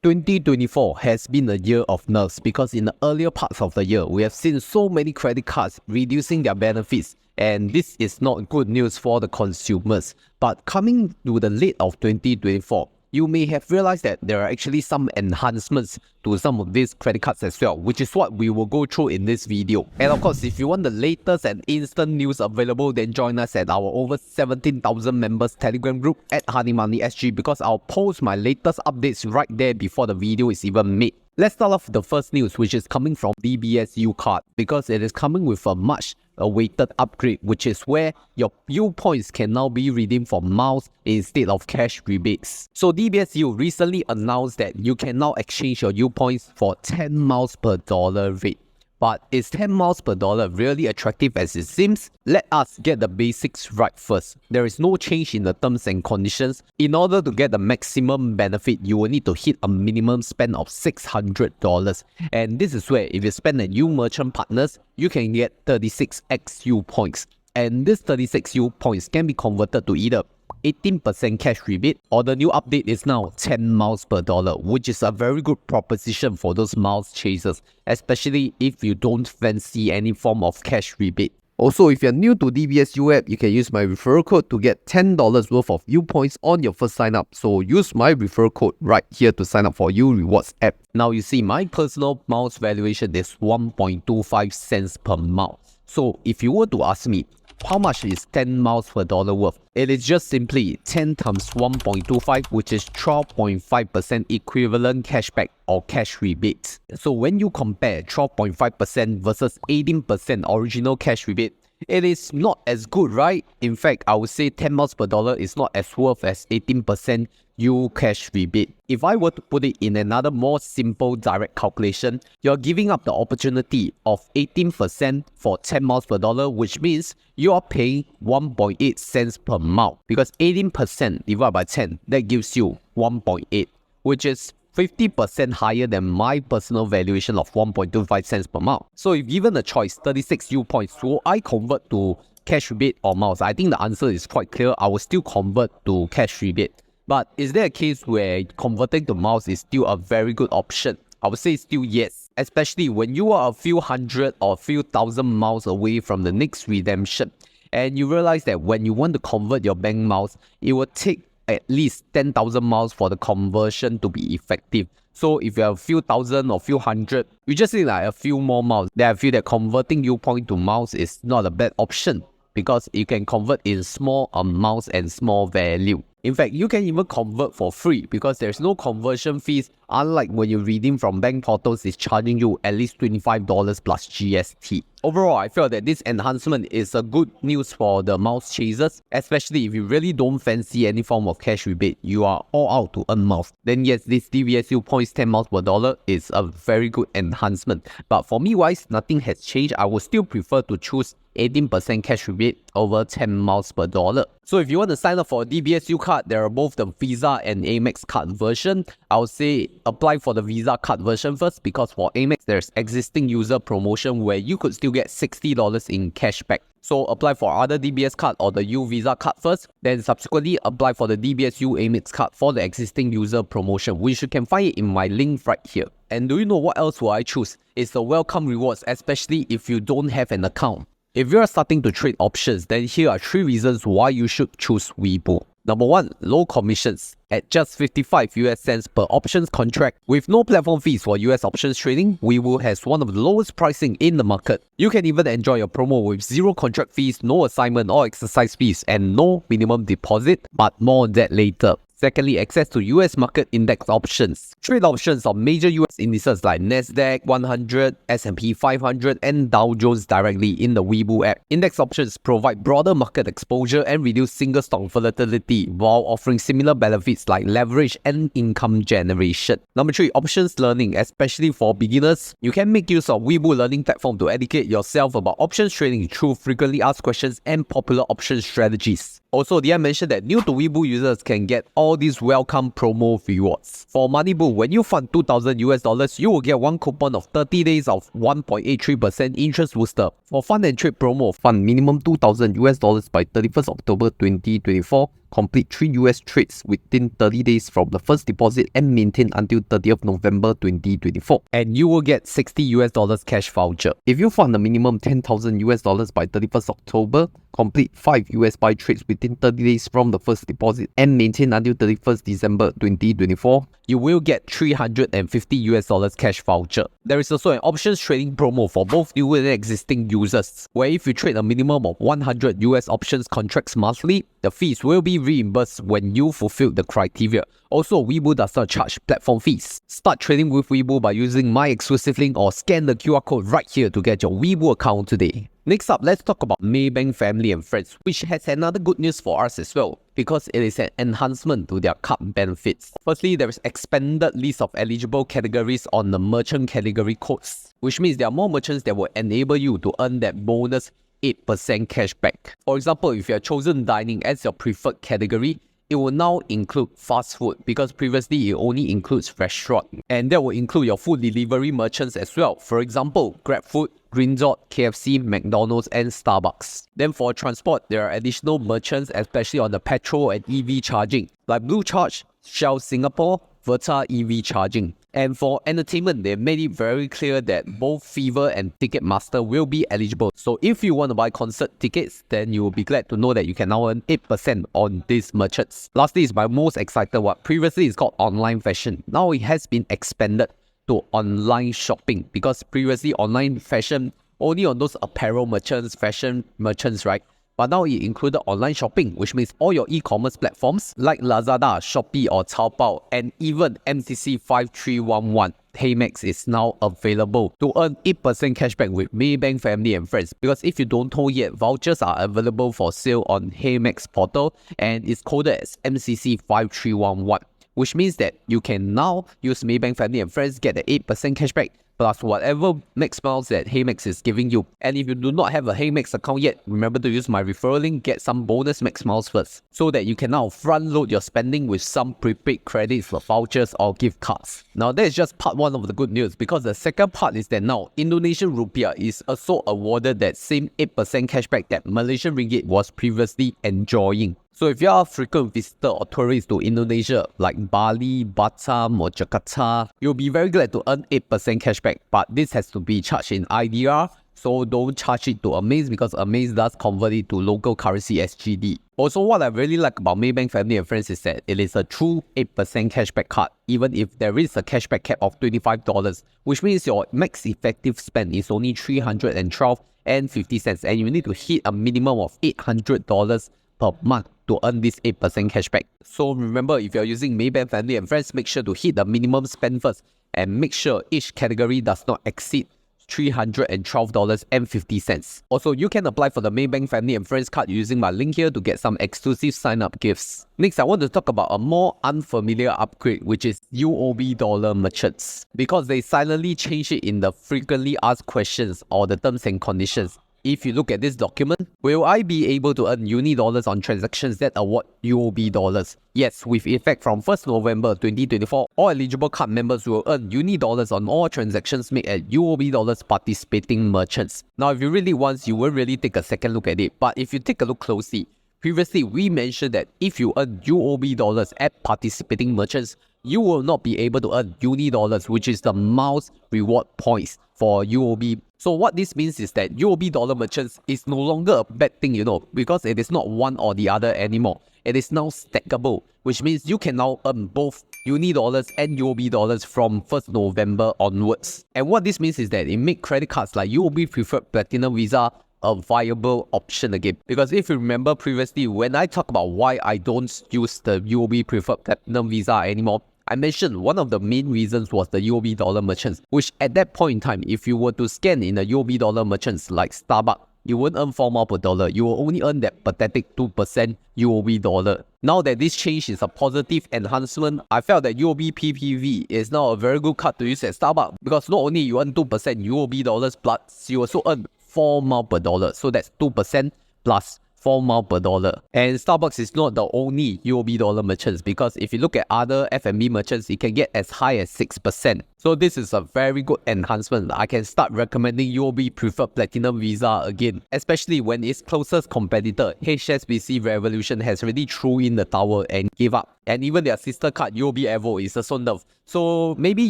2024 has been a year of nerfs because in the earlier parts of the year, we have seen so many credit cards reducing their benefits, and this is not good news for the consumers. But coming to the late of 2024, you may have realized that there are actually some enhancements to some of these credit cards as well, which is what we will go through in this video. And of course, if you want the latest and instant news available, then join us at our over 17,000 members Telegram group at Honey Money SG, because I'll post my latest updates right there before the video is even made. Let's start off with the first news, which is coming from DBS Card, because it is coming with a much awaited upgrade, which is where your U points can now be redeemed for miles instead of cash rebates. So DBS U recently announced that you can now exchange your U points for 10 miles per dollar rate. But is 10 miles per dollar really attractive as it seems? Let us get the basics right first. There is no change in the terms and conditions. In order to get the maximum benefit, you will need to hit a minimum spend of $600. And this is where if you spend at U merchant partners, you can get 36x U points. And this 36 U points can be converted to either 18% cash rebate, or the new update is now 10 miles per dollar, which is a very good proposition for those miles chasers, especially if you don't fancy any form of cash rebate. Also, if you're new to DBS U app, you can use my referral code to get $10 worth of U points on your first sign up. So use my referral code right here to sign up for U Rewards app. Now you see my personal miles valuation is 1.25 cents per mile. So if you were to ask me, how much is 10 miles per dollar worth? It is just simply 10 times 1.25, which is 12.5% equivalent cashback or cash rebates. So when you compare 12.5% versus 18% original cash rebate, it is not as good, right? In fact, I would say 10 miles per dollar is not as worth as 18% U cash rebate. If I were to put it in another more simple direct calculation, you're giving up the opportunity of 18% for 10 miles per dollar, which means you are paying 1.8 cents per mile, because 18% divided by 10, that gives you 1.8, which is 50% higher than my personal valuation of 1.25 cents per mile. So if given a choice, 36 U points, will I convert to cash rebate or miles? I think the answer is quite clear. I will still convert to cash rebate. But is there a case where converting to miles is still a very good option? I would say still yes, especially when you are a few hundred or a few thousand miles away from the next redemption, and you realize that when you want to convert your bank miles, it will take at least 10,000 miles for the conversion to be effective. So if you have a few thousand or few hundred, you just need like a few more miles. Then I feel that converting U point to miles is not a bad option, because you can convert in small amounts and small value. In fact, you can even convert for free because there's no conversion fees, unlike when you redeem from bank portals, it's charging you at least $25 plus GST. Overall, I feel that this enhancement is a good news for the miles chasers, especially if you really don't fancy any form of cash rebate, you are all out to earn miles. Then yes, this DBS points 10 miles per dollar is a very good enhancement. But for me wise, nothing has changed. I would still prefer to choose 18% cash rebate over 10 miles per dollar. So if you want to sign up for a DBS card, there are both the Visa and Amex card version. I would say apply for the Visa card version first, because for Amex, there's existing user promotion where you could still get $60 in cashback. So apply for either DBS card or the U Visa card first, then subsequently apply for the DBS U Amex card for the existing user promotion, which you can find it in my link right here. And do you know what else will I choose? It's the welcome rewards, especially if you don't have an account. If you are starting to trade options, then here are 3 reasons why you should choose Webull. Number 1, low commissions. At just 55 US cents per options contract, with no platform fees for US options trading, Webull has one of the lowest pricing in the market. You can even enjoy a promo with 0 contract fees, no assignment or exercise fees, and no minimum deposit, but more on that later. Secondly, access to US market index options. Trade options on major US indices like Nasdaq 100, S&P 500, and Dow Jones directly in the Webull app. Index options provide broader market exposure and reduce single stock volatility, while offering similar benefits like leverage and income generation. Number 3, options learning, especially for beginners. You can make use of Webull learning platform to educate yourself about options trading through frequently asked questions and popular option strategies. Also, did I mention that new to Webull users can get all these welcome promo rewards? For Moneybull, when you fund $2,000 US, you will get 1 coupon of 30 days of 1.83% interest booster. For Fund and Trade promo, fund minimum $2,000 US by 31st October 2024. complete 3 US trades within 30 days from the first deposit and maintain until 30th November 2024. And you will get $60 US cash voucher. If you fund a minimum $10,000 US by 31st October, complete 5 US buy trades within 30 days from the first deposit and maintain until 31st December 2024, you will get $350 US cash voucher. There is also an options trading promo for both new and existing users, where if you trade a minimum of 100 US options contracts monthly, the fees will be reimbursed when you fulfill the criteria. Also, Webull does not charge platform fees. Start trading with Webull by using my exclusive link or scan the QR code right here to get your Webull account today. Next up, let's talk about Maybank Family and Friends, which has another good news for us as well, because it is an enhancement to their card benefits. Firstly, there is expanded list of eligible categories on the merchant category codes, which means there are more merchants that will enable you to earn that bonus 8% cashback. For example, if you have chosen dining as your preferred category, it will now include fast food, because previously it only includes restaurant, and that will include your food delivery merchants as well. For example, GrabFood, Green Dot, KFC, McDonald's, and Starbucks. Then for transport, there are additional merchants, especially on the petrol and EV charging, like Blue Charge, Shell Singapore, Verta EV charging. And for entertainment, they made it very clear that both Fever and Ticketmaster will be eligible. So if you want to buy concert tickets, then you will be glad to know that you can now earn 8% on these merchants. Lastly is my most excited one. Previously it's called online fashion. Now it has been expanded to online shopping, because previously online fashion only on those apparel merchants, fashion merchants, right? But now it included online shopping, which means all your e-commerce platforms like Lazada, Shopee or Taobao, and even MCC 5311 Paymax is now available to earn 8% cashback with Maybank Family and Friends. Because if you don't know yet, vouchers are available for sale on Paymax portal and it's coded as MCC 5311. Which means that you can now use Maybank Family and Friends, get the 8% cashback plus whatever max miles that Paymax is giving you. And if you do not have a Paymax account yet, remember to use my referral link, get some bonus max miles first, so that you can now front load your spending with some prepaid credits for vouchers or gift cards. Now that is just part one of the good news, because the second part is that now Indonesian Rupiah is also awarded that same 8% cashback that Malaysian Ringgit was previously enjoying. So if you are a frequent visitor or tourist to Indonesia like Bali, Batam or Jakarta, you'll be very glad to earn 8% cashback, but this has to be charged in IDR, so don't charge it to Amaze, because Amaze does convert it to local currency SGD. Also, what I really like about Maybank Family and Friends is that it is a true 8% cashback card, even if there is a cashback cap of $25, which means your max effective spend is only $312.50, and you need to hit a minimum of $800 per month to earn this 8% cashback. So remember, if you're using Maybank Family and Friends, make sure to hit the minimum spend first and make sure each category does not exceed $312.50. Also, you can apply for the Maybank Family and Friends card using my link here to get some exclusive sign-up gifts. Next, I want to talk about a more unfamiliar upgrade, which is UOB dollar merchants, because they silently changed it in the frequently asked questions or the terms and conditions. If you look at this document, will I be able to earn uni dollars on transactions that award UOB dollars? Yes, with effect from 1st November 2024, all eligible card members will earn uni dollars on all transactions made at UOB dollars participating merchants. Now, if you really want, you will really take a second look at it. But if you take a look closely, previously we mentioned that if you earn UOB dollars at participating merchants, you will not be able to earn uni dollars, which is the miles reward points for UOB. So what this means is that UOB dollar merchants is no longer a bad thing, because it is not one or the other anymore. It is now stackable, which means you can now earn both uni dollars and UOB dollars from 1st November onwards. And what this means is that it makes credit cards like UOB Preferred Platinum Visa a viable option again. Because if you remember previously, when I talk about why I don't use the UOB Preferred Platinum Visa anymore, I mentioned one of the main reasons was the UOB dollar merchants, which at that point in time, if you were to scan in the UOB dollar merchants like Starbucks, you won't earn 4 miles per dollar. You will only earn that pathetic 2% UOB dollar. Now that this change is a positive enhancement, I felt that UOB PPV is now a very good card to use at Starbucks, because not only you earn 2% UOB dollars, plus you also earn 4 miles per dollar. So that's 2% plus 4 miles per dollar. And Starbucks is not the only UOB dollar merchants, because if you look at other F&B merchants, it can get as high as 6%. So this is a very good enhancement. I can start recommending UOB Preferred Platinum Visa again, especially when its closest competitor, HSBC Revolution, has already threw in the towel and gave up. And even their sister card, UOB Evo, is also nerfed. So maybe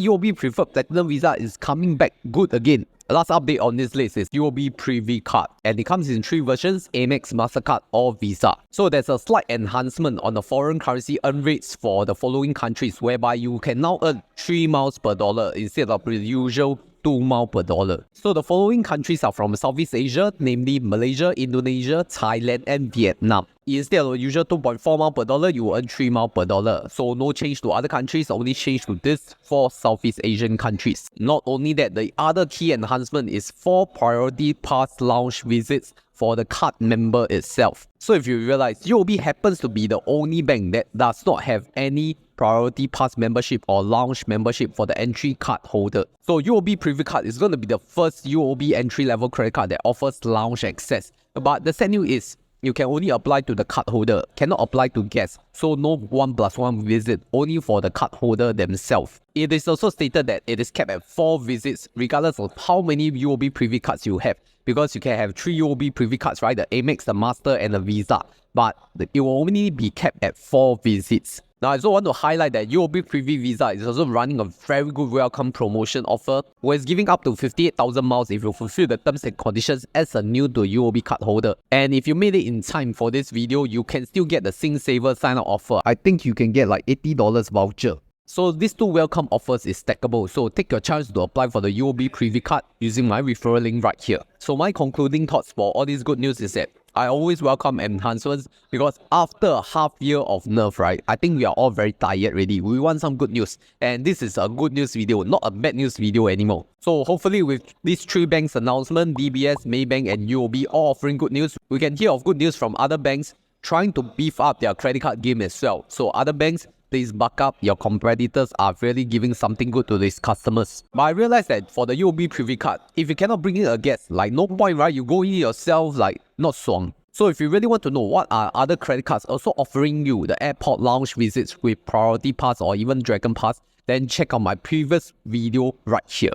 UOB Preferred Platinum Visa is coming back good again. Last update on this list is UOB Preview Card, and it comes in 3 versions: Amex, MasterCard or Visa. So there's a slight enhancement on the foreign currency earn rates for the following countries, whereby you can now earn 3 miles per dollar instead of the usual 2 miles per dollar. So the following countries are from Southeast Asia, namely Malaysia, Indonesia, Thailand and Vietnam. Instead of the usual 2.4 miles per dollar, you will earn 3 miles per dollar. So no change to other countries, only change to this 4 Southeast Asian countries. Not only that, the other key enhancement is 4 priority pass lounge visits for the card member itself. So if you realize, UOB happens to be the only bank that does not have any priority pass membership or lounge membership for the entry card holder. So UOB Preview Card is going to be the first UOB entry level credit card that offers lounge access. But the sad news is, you can only apply to the card holder, cannot apply to guests. So no 1+1 visit, only for the card holder themselves. It is also stated that it is capped at 4 visits regardless of how many UOB Preview Cards you have. Because you can have 3 UOB Preview Cards, right? The Amex, the Master and the Visa. But it will only be capped at 4 visits. Now, I also want to highlight that UOB Preview Visa is also running a very good welcome promotion offer, where it's giving up to 58,000 miles if you fulfill the terms and conditions as a new to UOB card holder. And if you made it in time for this video, you can still get the SingSaver sign-up offer. I think you can get like $80 voucher. So these 2 welcome offers is stackable, so take your chance to apply for the UOB Preview Card using my referral link right here. So my concluding thoughts for all this good news is that I always welcome enhancements, because after a half year of nerf, right, I think we are all very tired already. We want some good news, and this is a good news video, not a bad news video anymore. So hopefully with these 3 banks announcement, DBS, Maybank and UOB all offering good news, we can hear of good news from other banks trying to beef up their credit card game as well. So other banks, please buck up. Your competitors are really giving something good to these customers. But I realized that for the UOB Preview Card, if you cannot bring in a guest, like no point, right? You go in yourself, like not swung. So if you really want to know what are other credit cards also offering you the airport lounge visits with priority pass or even Dragon Pass, then check out my previous video right here.